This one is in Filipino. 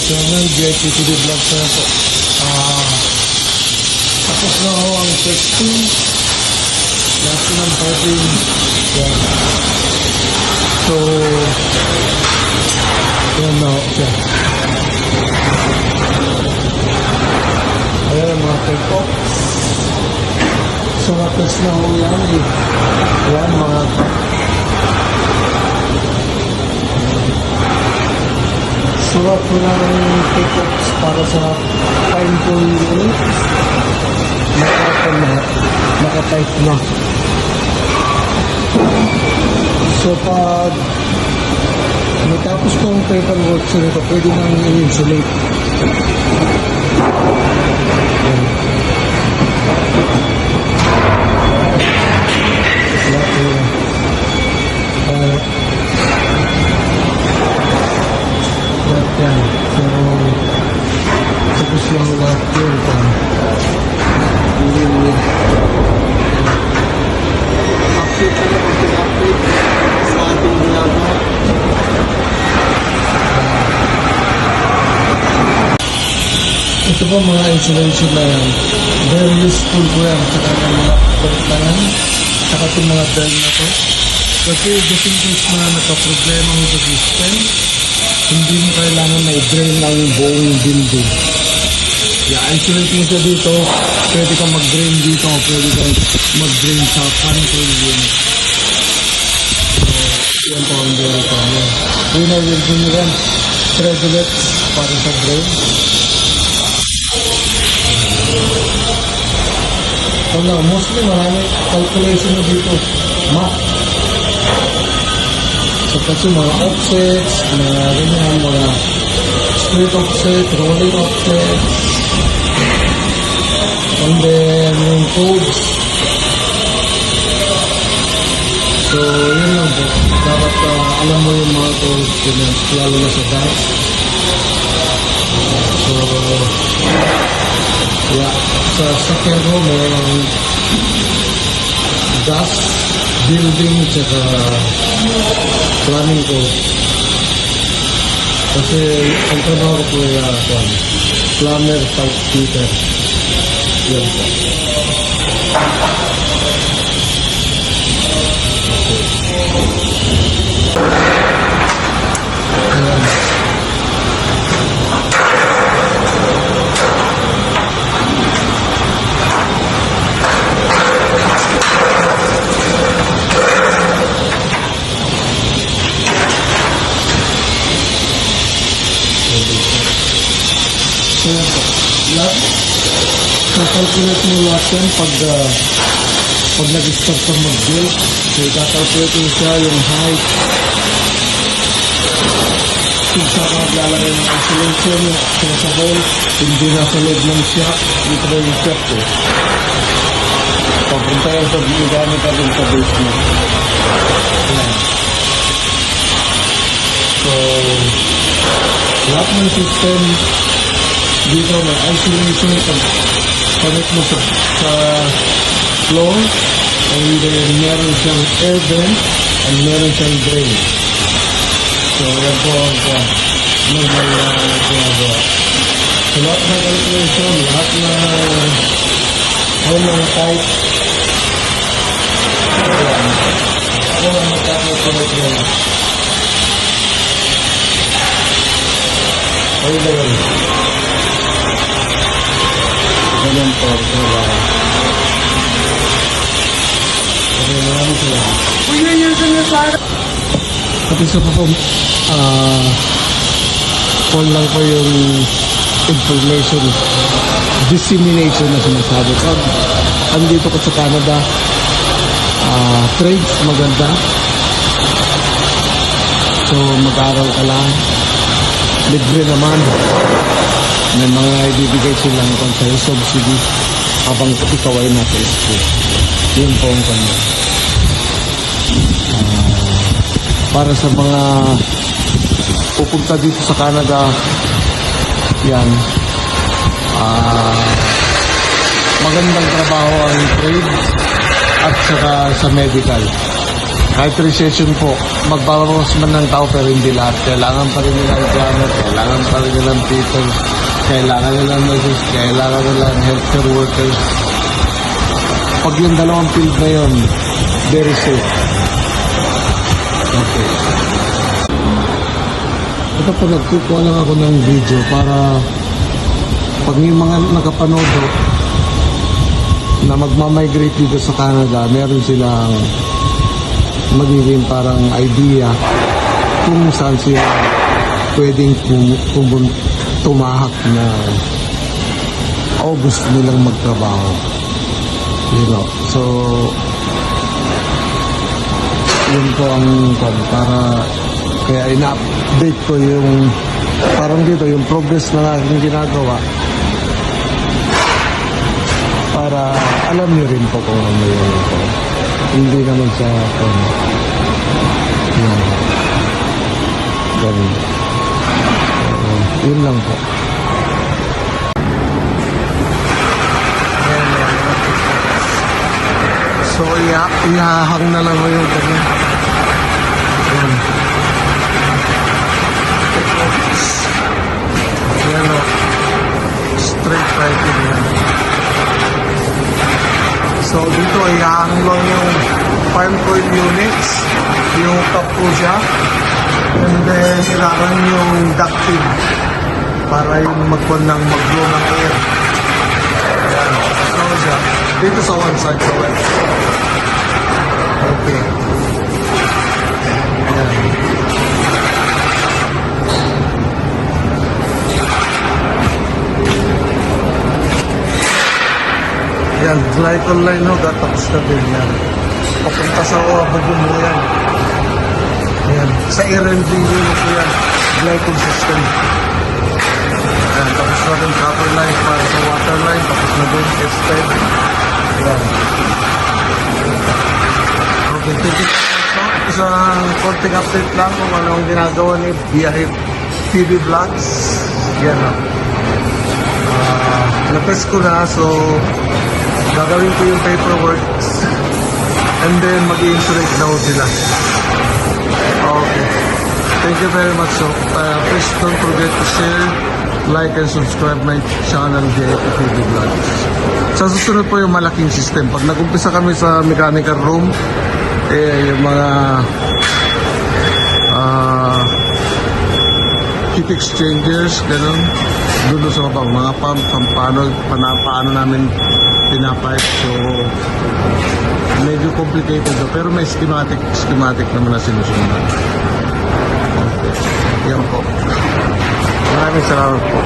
channel, GITTV Vlog channel po. Tapos na ho ang testing. Last na ang parting. Yan. So, yan na ho siya. Ayan ang mga take-offs. So, na-test na ho yan eh. Yan mga surat ko na ng take-offs para sa fine tuning units. Naka-type na. So pag natapos ko ang paperwork sa nito, pwede nang i-insulate. Yan. So, tapos lang lahat yun. Update ka na pag-update sa ating ginagawa. Ito po mga insulation na yan. Very useful po yan sa kanyang mga product na yan. Saka itong mga drill na to. Kasi just in case na nagka-problema mo sa system, hindi mo kailangan na i-drain ng buong building. I-isolate mo siya dito, pwede kang mag-drain dito, pwede kang mag-drain sa control unit. So, yan po ang very common. Yun ang will nyo rin, threadlets para sa drain. So now, mostly marami calculation na dito. Math. So kasi mga offsets, mga straight offset, rolling offset, and then yung codes. So yun lang po. Dapat alam mo yung mga codes, lalo na sa DAS. So yeah, sa second row mayroong DAS, building, tsaka planning code. Kasi ang trabaho ko ay plumber, pipe fitter. Yan po. Ayan. Lahat, kakalculate mo lahat yan pag nag-start ka mag-build. So, kakalculate mo siya yung height. Kung saan ka maglalagay ng isolation, sa hole, hindi nasa loob ng shop, dito na yung shop eh. Papunta yan sa gamit ka din sa basement. Yan. So, lahat ng system dito may isolation pag-connect mo sa floor, and then meron siyang air vent and meron siyang drain. So yan po ang normal na ginagawa. So lahat ng calculation, lahat na ng type, ako ang magkakalculate yun. Ayun. Ganyan po, trabaho. Okay, maraming salamat. At isa po call lang po yung information dissemination na sinasabi. Pag andito ko sa Canada, trades maganda. So mag-aral ka lang. Libre naman. May mga ibibigay silang sa'yo subsidy habang ikaw ay nasa school. Yun po ang kanya. Para sa mga pupunta dito sa Canada, yan, magandang trabaho ang trade at saka sa medical. Kahit recession po, magbabawas man ng tao pero hindi lahat. Kailangan pa rin nila ng gamit, kailangan pa rin nila ng people, kailangan nila ng nurses, kailangan nila ng healthcare workers. Pag yung dalawang field na yun, very safe. Okay. Ito po, nagkukuha lang ako ng video para pag may mga nakapanood na magmamigrate dito sa Canada, meron silang magiging parang idea kung saan sila pwedeng tumahak na o gusto nilang magtrabaho. You know, so yun po ang para kaya ina-update ko yung parang dito yung progress na aking ginagawa para alam niyo rin po kung ano yung ito. Hindi naman sa yan. Ganun. Yun lang po. So, ihahang na lang mo yung ganyan. Yan. Yan o. Straight right in yan. So, dito ihahang lang yung farm coil units. Yung top po siya. And then, ilarang yung ducting para yung mag-blow ng air. Ayan. So, siya. Dito sa one side sa west. Okay. Ayan. Yan, glycol line no, gatapos na din yan. Papunta sa Oabagin mo yan. Yan, sa R&D unit mo yan, glycol system. Yan, tapos na din copper line para sa water line, tapos na din S10. Yan. Okay, thank you. So, isang konting update lang kung ano ang ginagawa ni Biyahe TV Vlogs. Yan na. Napes ko na, so gagawin ko yung paperwork and then mag-i-insurate na sila. Okay. Thank you very much. So, please don't forget to share, like, and subscribe my channel, JFTV Vlogs. Sa susunod po yung malaking system. Pag nag-umpisa kami sa mechanical room, yung mga heat exchangers, ganun, dulo sa baba, mga pump, paano namin pinapipe. So, medyo complicated pero may schematic naman na sinusunod. Okay. Yan po. Maraming salamat po.